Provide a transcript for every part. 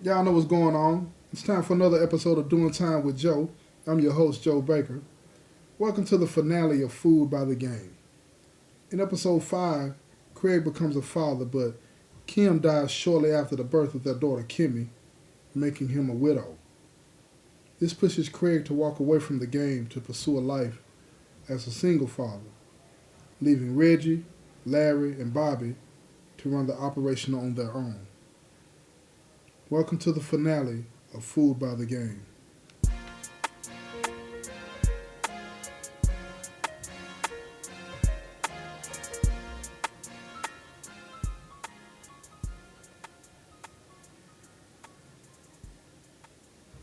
Y'all know what's going on. It's time for another episode of Doing Time with Joe. I'm your host, Joe Baker. Welcome to the finale of Food by the Game. In episode 5, Craig becomes a father, but Kim dies shortly after the birth of their daughter, Kimmy, making him a widow. This pushes Craig to walk away from the game to pursue a life as a single father, leaving Reggie, Larry, and Bobby to run the operation on their own. Welcome to the finale of Food by the Game.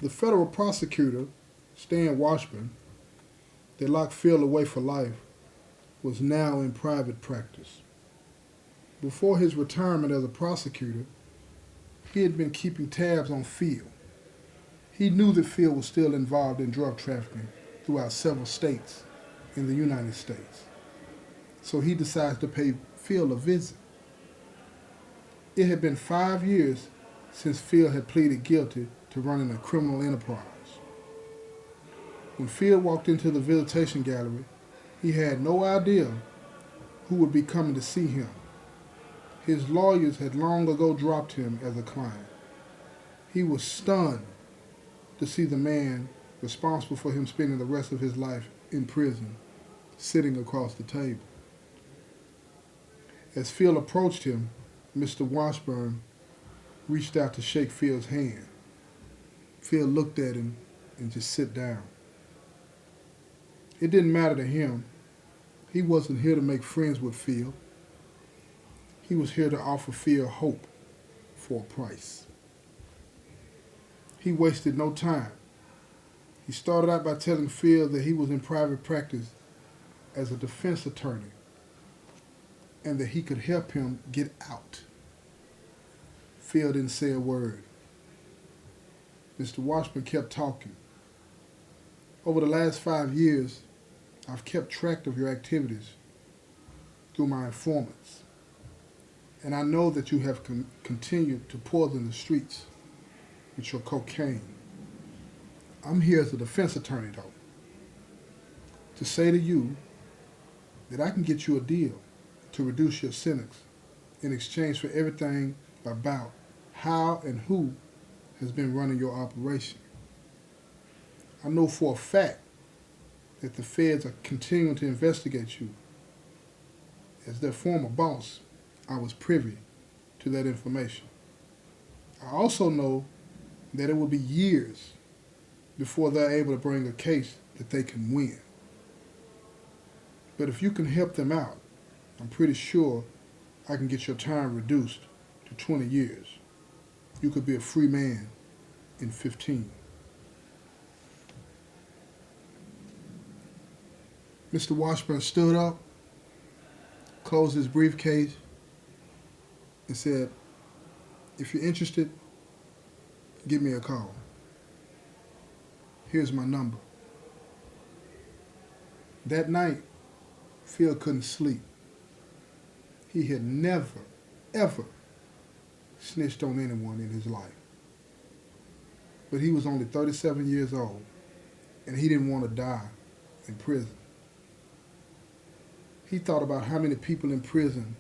The federal prosecutor, Stan Washburn, that locked Phil away for life, was now in private practice. Before his retirement as a prosecutor, he had been keeping tabs on Phil. He knew that Phil was still involved in drug trafficking throughout several states in the United States. So he decided to pay Phil a visit. It had been 5 years since Phil had pleaded guilty to running a criminal enterprise. When Phil walked into the visitation gallery, he had no idea who would be coming to see him. His lawyers had long ago dropped him as a client. He was stunned to see the man responsible for him spending the rest of his life in prison sitting across the table. As Phil approached him, Mr. Washburn reached out to shake Phil's hand. Phil looked at him and just sat down. It didn't matter to him. He wasn't here to make friends with Phil. He was here to offer Phil hope for a price. He wasted no time. He started out by telling Phil that he was in private practice as a defense attorney and that he could help him get out. Phil didn't say a word. Mr. Washburn kept talking. Over the last 5 years, I've kept track of your activities through my informants. And I know that you have continued to poison the streets with your cocaine. I'm here as a defense attorney, though, to say to you that I can get you a deal to reduce your sentence in exchange for everything about how and who has been running your operation. I know for a fact that the feds are continuing to investigate you. As their former boss, I was privy to that information. I also know that it will be years before they're able to bring a case that they can win. But if you can help them out, I'm pretty sure I can get your time reduced to 20 years. You could be a free man in 15. Mr. Washburn stood up, closed his briefcase, and said, "If you're interested, give me a call. Here's my number." That night, Phil couldn't sleep. He had never, ever snitched on anyone in his life. But he was only 37 years old, and he didn't want to die in prison. He thought about how many people in prison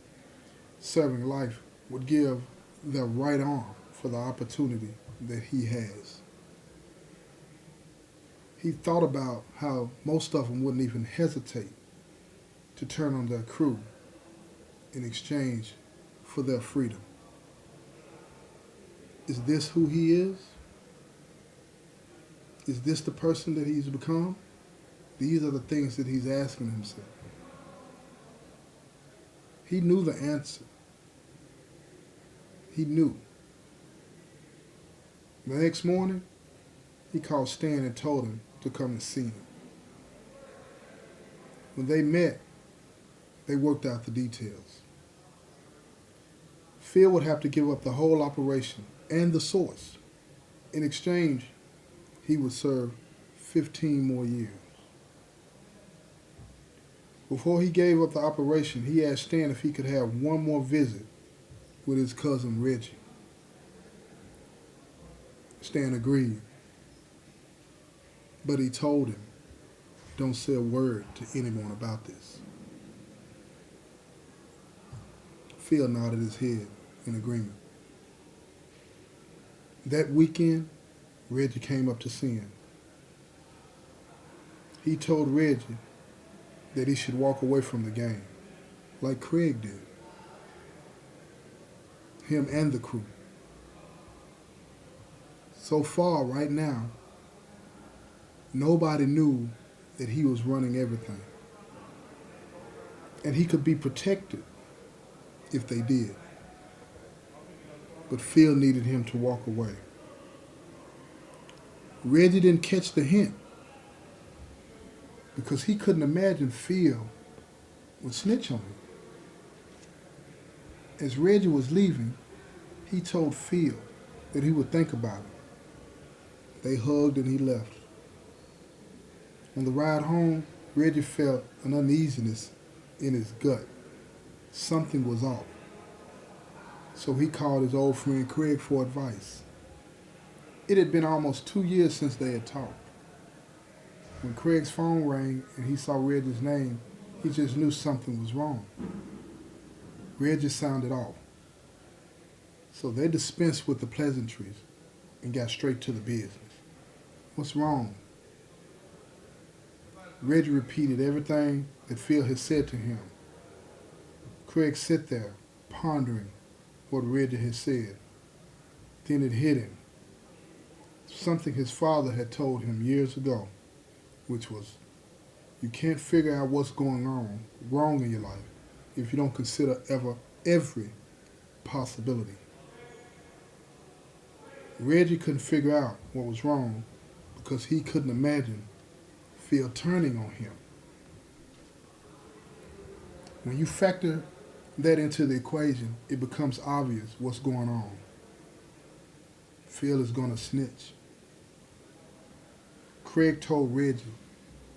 serving life would give their right arm for the opportunity that he has. He thought about how most of them wouldn't even hesitate to turn on their crew in exchange for their freedom. Is this who he is? Is this the person that he's become? These are the things that he's asking himself. He knew the answer. He knew. The next morning, he called Stan and told him to come and see him. When they met, they worked out the details. Phil would have to give up the whole operation and the source. In exchange, he would serve 15 more years. Before he gave up the operation, he asked Stan if he could have one more visit with his cousin Reggie. Stan agreed, but he told him, don't say a word to anyone about this. Phil nodded his head in agreement. That weekend, Reggie came up to see him. He told Reggie that he should walk away from the game, like Craig did. Him and the crew. So far, right now, nobody knew that he was running everything. And he could be protected if they did. But Phil needed him to walk away. Reggie didn't catch the hint because he couldn't imagine Phil would snitch on him. As Reggie was leaving, he told Phil that he would think about it. They hugged and he left. On the ride home, Reggie felt an uneasiness in his gut. Something was off. So he called his old friend Craig for advice. It had been almost 2 years since they had talked. When Craig's phone rang and he saw Reggie's name, he just knew something was wrong. Reggie sounded off. So they dispensed with the pleasantries and got straight to the business. What's wrong? Reggie repeated everything that Phil had said to him. Craig sat there, pondering what Reggie had said. Then it hit him. Something his father had told him years ago, which was, you can't figure out what's going on wrong in your life if you don't consider every possibility. Reggie couldn't figure out what was wrong because he couldn't imagine Phil turning on him. When you factor that into the equation, it becomes obvious what's going on. Phil is going to snitch. Craig told Reggie,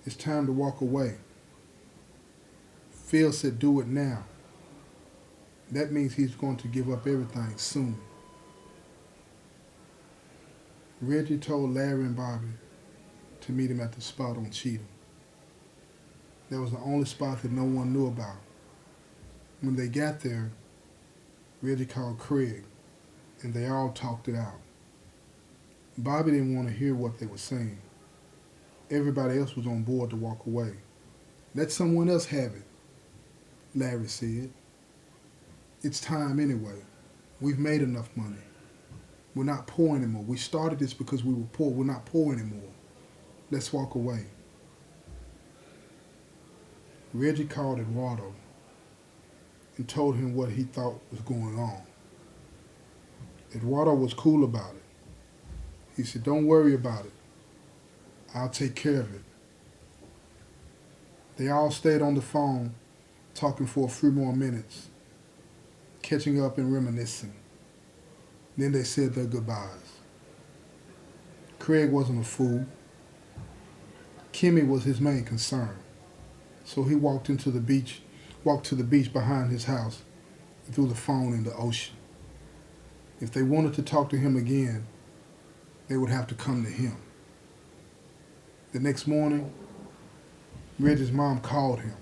it's time to walk away. Phil said, do it now. That means he's going to give up everything soon. Reggie told Larry and Bobby to meet him at the spot on Cheatham. That was the only spot that no one knew about. When they got there, Reggie called Craig, and they all talked it out. Bobby didn't want to hear what they were saying. Everybody else was on board to walk away. Let someone else have it, Larry said. It's time anyway. We've made enough money. We're not poor anymore. We started this because we were poor. We're not poor anymore. Let's walk away. Reggie called Eduardo and told him what he thought was going on. Eduardo was cool about it. He said, don't worry about it. I'll take care of it. They all stayed on the phone, talking for a few more minutes, catching up and reminiscing. Then they said their goodbyes. Craig wasn't a fool. Kimmy was his main concern. So he walked to the beach behind his house and threw the phone in the ocean. If they wanted to talk to him again, they would have to come to him. The next morning, Reggie's mom called him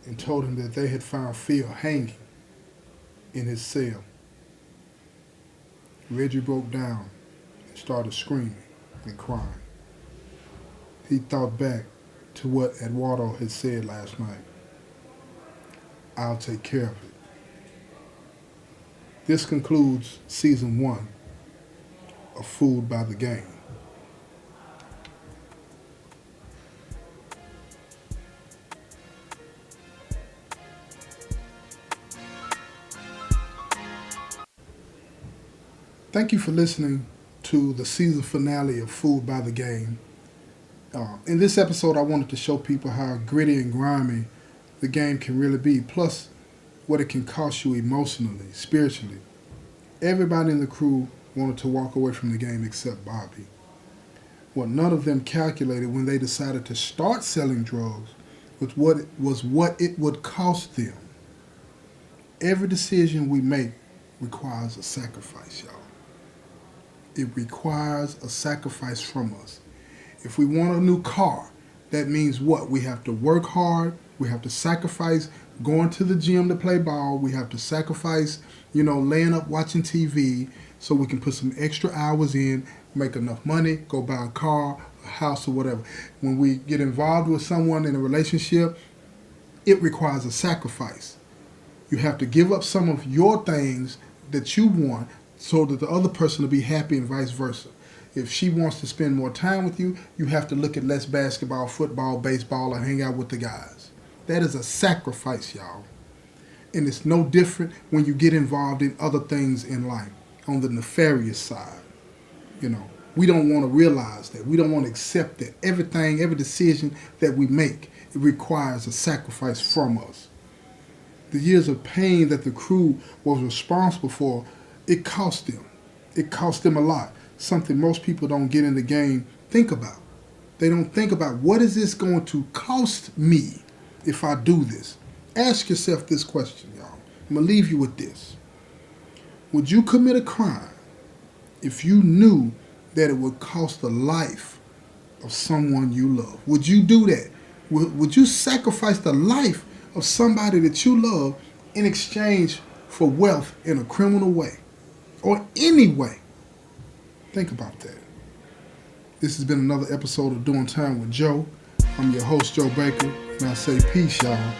and told him that they had found Phil hanging in his cell. Reggie broke down and started screaming and crying. He thought back to what Eduardo had said last night. I'll take care of it. This concludes season 1 of Fooled by the Game. Thank you for listening to the season finale of Fooled by the Game. In this episode, I wanted to show people how gritty and grimy the game can really be, plus what it can cost you emotionally, spiritually. Everybody in the crew wanted to walk away from the game except Bobby. What none of them calculated when they decided to start selling drugs was what it would cost them. Every decision we make requires a sacrifice, y'all. It requires a sacrifice from us. If we want a new car, that means what? We have to work hard. We have to sacrifice going to the gym to play ball. We have to sacrifice, laying up watching TV so we can put some extra hours in, make enough money, go buy a car, a house, or whatever. When we get involved with someone in a relationship, it requires a sacrifice. You have to give up some of your things that you want so that the other person will be happy and vice versa. If she wants to spend more time with you, you have to look at less basketball, football, baseball, and hang out with the guys. That is a sacrifice, y'all. And it's no different when you get involved in other things in life, on the nefarious side. We don't want to realize that. We don't want to accept that. Everything, every decision that we make, it requires a sacrifice from us. The years of pain that the crew was responsible for, it cost them. It cost them a lot. Something most people don't get in the game think about. They don't think about, what is this going to cost me if I do this? Ask yourself this question, y'all. I'm going to leave you with this. Would you commit a crime if you knew that it would cost the life of someone you love? Would you do that? Would you sacrifice the life of somebody that you love in exchange for wealth in a criminal way or any way? Think about that. This has been another episode of Doing Time with Joe. I'm your host, Joe Baker, and I say peace, y'all.